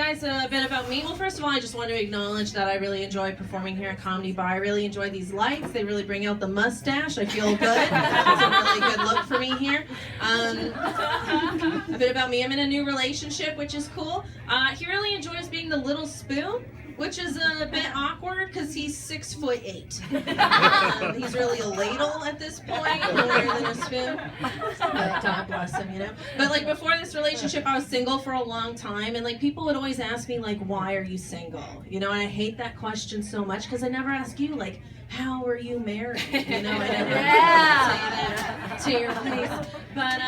guys a bit about me. Well, first of all, I just want to acknowledge that I really enjoy performing here at Comedy Bar. I really enjoy these lights. They really bring out the mustache. I feel good. It's a really good look for me here. A bit about me. I'm in a new relationship, which is cool. He really enjoys being the little spoon, which is a bit awkward because he's 6'8". He's really a ladle at this point, more than a spoon. But God bless him, you know. But like before this relationship, I was single for a long time, and like people would always ask me like, "Why are you single?" You know, and I hate that question so much because I never ask you like, "How are you married?" You know, I never say that to your face. But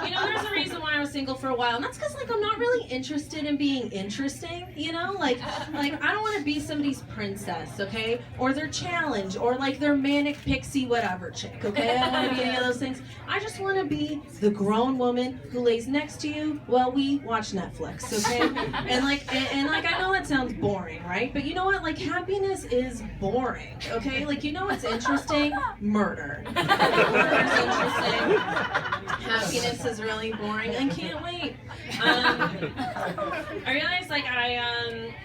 you know, there's a reason why I was single for a while, and that's because like I'm not really interested in being interesting. You know, like I don't want to be somebody's princess, okay, or their challenge, or like their manic pixie whatever chick, okay. I don't want to be any of those things. I just want to be the grown woman who lays next to you while we watch Netflix, okay. And like I know that sounds boring, right? But you know what? Like happiness is boring, okay. Like you know what's interesting? Murder. Murder's interesting. Happiness is really boring. I can't wait. I realized like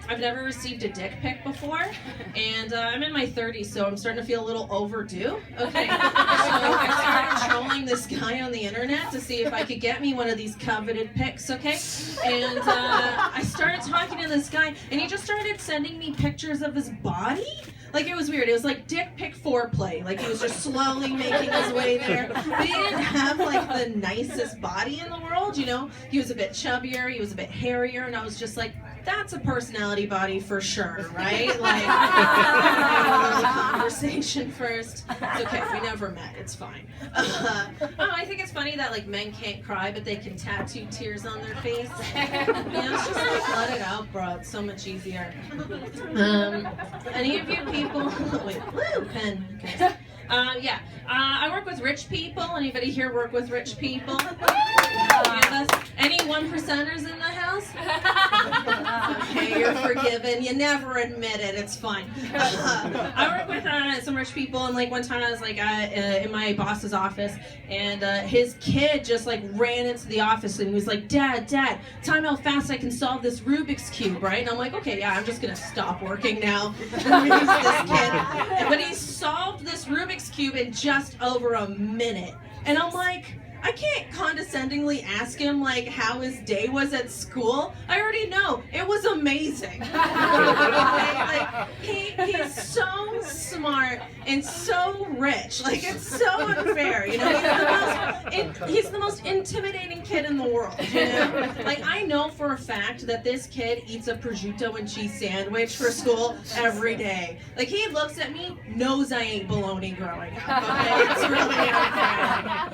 I've never received a dick pic before, and I'm in my 30s, so I'm starting to feel a little overdue. Okay, so I started trolling this guy on the internet to see if I could get me one of these coveted pics. Okay, and I started talking to this guy, and he just started sending me pictures of his body. Like, it was weird. It was like dick pic foreplay. Like, he was just slowly making his way there. But he didn't have, like, the nicest body in the world, you know? He was a bit chubbier. He was a bit hairier. And I was just like, that's a personality body for sure, right? Like, a little conversation first. It's okay. We never met. It's fine. I think it's funny that, like, men can't cry, but they can tattoo tears on their face. Yeah, it's just like, let it out, bro. It's so much easier. Any of you people... Wait, woo, pen. Okay. Yeah. I work with rich people. Anybody here work with rich people? Any 1%ers in the house? Okay, you're forgiven. You never admit it. It's fine. I work with some rich people, and like one time I was like in my boss's office, and his kid just like ran into the office and was like, Dad, time how fast I can solve this Rubik's Cube, right? And I'm like, okay, yeah, I'm just gonna stop working now and raise this kid. But he solved this Rubik's Cube in just over a minute. And I'm like, I can't condescendingly ask him like how his day was at school. I already know. It was amazing. Like, he's so smart and so rich. Like, it's so unfair, you know? He's the most intimidating kid in the world, you know? Like, I know for a fact that this kid eats a prosciutto and cheese sandwich for school every day. Like, he looks at me, knows I ate bologna growing up, okay? It's really unfair.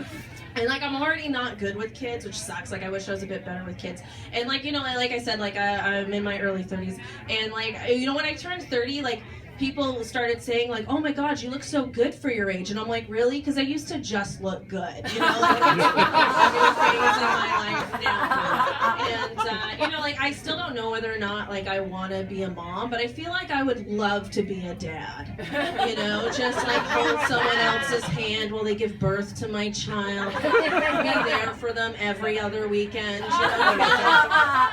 And like I'm already not good with kids, which sucks. Like I wish I was a bit better with kids. And like, you know, like I said, like I'm in my early 30s, and like, you know, when I turned 30, like people started saying like, "Oh my God, you look so good for your age," and I'm like, really? Because I used to just look good, you know, like I'm in a phase in my life now, and you know, like I still don't know whether or not like I want to be a mom, but I feel like I would love to be a dad, you know, just like hold someone else's hand while they give birth to my child, be there for them every other weekend, you know,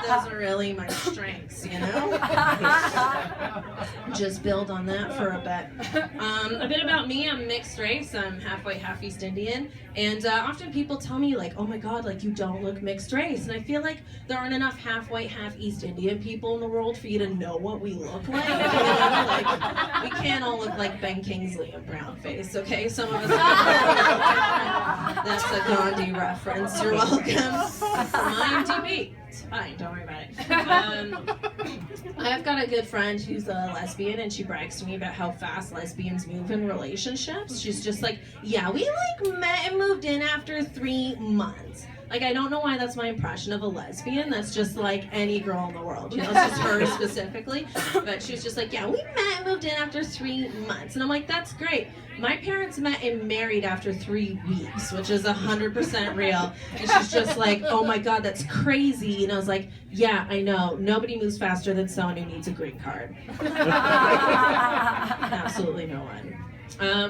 those are really my strengths, you know, just build on that for a bit. A bit about me, I'm mixed race. I'm half white, half East Indian, and often people tell me like, "Oh my God, like you don't look mixed race," and I feel like there aren't enough half white, half East Indian people in the world for you to know what we look like. You know? Like we can't all look like Ben Kingsley in brown face, okay? Some of us that's a Gandhi reference. You're welcome. From IMDb. It's fine, don't worry about it. I've got a good friend who's a lesbian, and she brags to me about how fast lesbians move in relationships. She's just like, yeah, we like met and moved in after 3 months. Like, I don't know why that's my impression of a lesbian. That's just like any girl in the world, you know, it's just her specifically. But she was just like, yeah, we met and moved in after 3 months. And I'm like, that's great. My parents met and married after 3 weeks, which is 100% real. And she's just like, oh my God, that's crazy. And I was like, yeah, I know. Nobody moves faster than someone who needs a green card. Absolutely no one.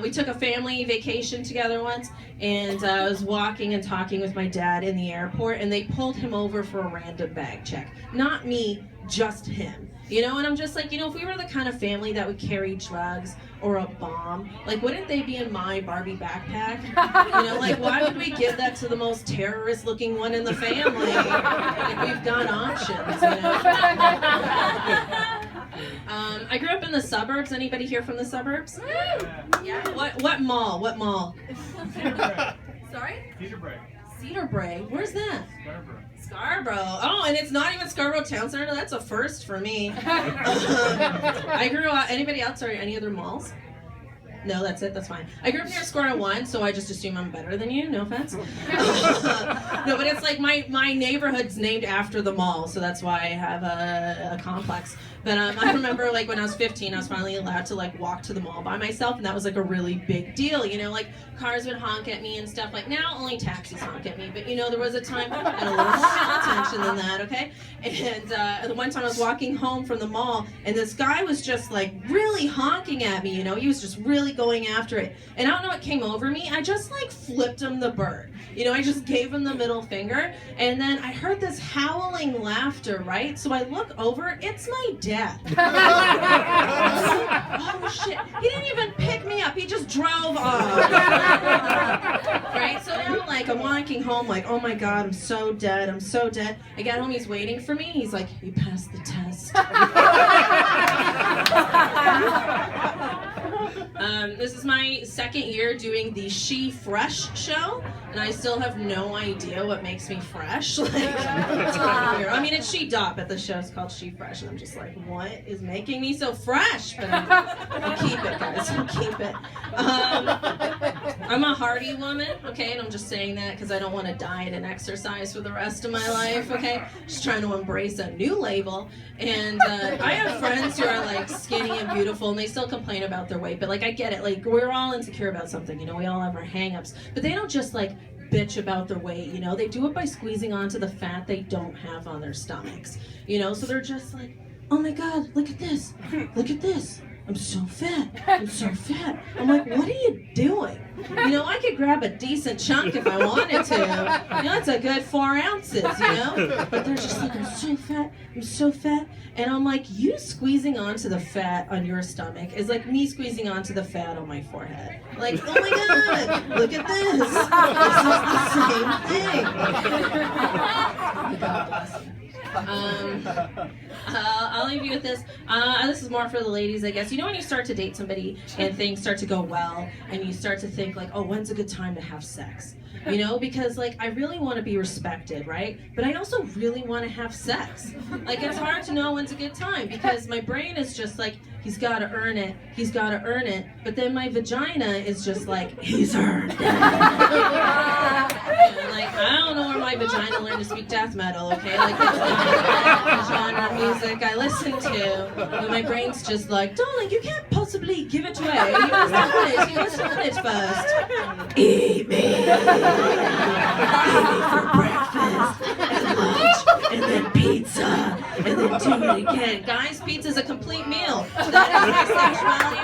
We took a family vacation together once, and I was walking and talking with my dad in the airport, and they pulled him over for a random bag check. Not me, just him. You know, and I'm just like, you know, if we were the kind of family that would carry drugs or a bomb, like, wouldn't they be in my Barbie backpack? You know, like, why would we give that to the most terrorist-looking one in the family? Like, we've got options, you know? I grew up in the suburbs. Anybody here from the suburbs? Yeah. What mall? What mall? Sorry? Cedarbrae. Where's that? Scarborough. Oh, and it's not even Scarborough Town Center. That's a first for me. I grew up. Anybody else or any other malls? No, that's it. That's fine. I grew up near Square 1, so I just assume I'm better than you. No offense. No, but it's like my neighborhood's named after the mall, so that's why I have a complex. But I remember, like, when I was 15, I was finally allowed to, like, walk to the mall by myself, and that was, like, a really big deal, you know? Like, cars would honk at me and stuff. Like, now only taxis honk at me, but, you know, there was a time I had a little more attention than that, okay? And the one time I was walking home from the mall, and this guy was just, like, really honking at me, you know? He was just really going after it. And I don't know what came over me. I just, like, flipped him the bird. You know, I just gave him the middle finger, and then I heard this howling laughter, right? So I look over, it's my dad. Oh shit, he didn't even pick me up, he just drove off. Right, so now, like, I'm walking home like, oh my god, I'm so dead. I get home, he's waiting for me, he's like, you passed the test. This is my second year doing the She Fresh show, and I still have no idea what makes me fresh. Like, it's kind of weird. I mean, it's SheDot, but the show's called She Fresh, and I'm just like, what is making me so fresh? But I'll keep it, guys. I'll keep it. I'm a hardy woman, okay, and I'm just saying that because I don't want to diet and exercise for the rest of my life, okay? Just trying to embrace a new label. And I have friends who are, like, skinny and beautiful, and they still complain about their weight, but, like, I get it. Like, we're all insecure about something, you know, we all have our hang-ups, but they don't just, like, bitch about their weight, you know, they do it by squeezing onto the fat they don't have on their stomachs, you know, so they're just like, oh my god, look at this, I'm so fat. I'm like, what are you doing? You know, I could grab a decent chunk if I wanted to. You know, it's a good 4 ounces, you know? But they're just like, I'm so fat. And I'm like, you squeezing onto the fat on your stomach is like me squeezing onto the fat on my forehead. Like, oh my god, look at this. This is the same thing. God bless you. I'll leave you with this. This is more for the ladies, I guess. You know when you start to date somebody and things start to go well and you start to think like, oh, when's a good time to have sex? You know, because like I really want to be respected, right? But I also really want to have sex. Like it's hard to know when's a good time because my brain is just like, he's got to earn it. But then my vagina is just like, he's earned it. Like, I don't know where my vagina learned to speak death metal, okay? Like, it's not the genre of music I listen to. But my brain's just like, darling, you can't possibly give it away. You must own it first. Eat me. Eat me for breakfast, and lunch, and then pizza, and then do it again. Guys, pizza's a complete meal. That is my sexuality.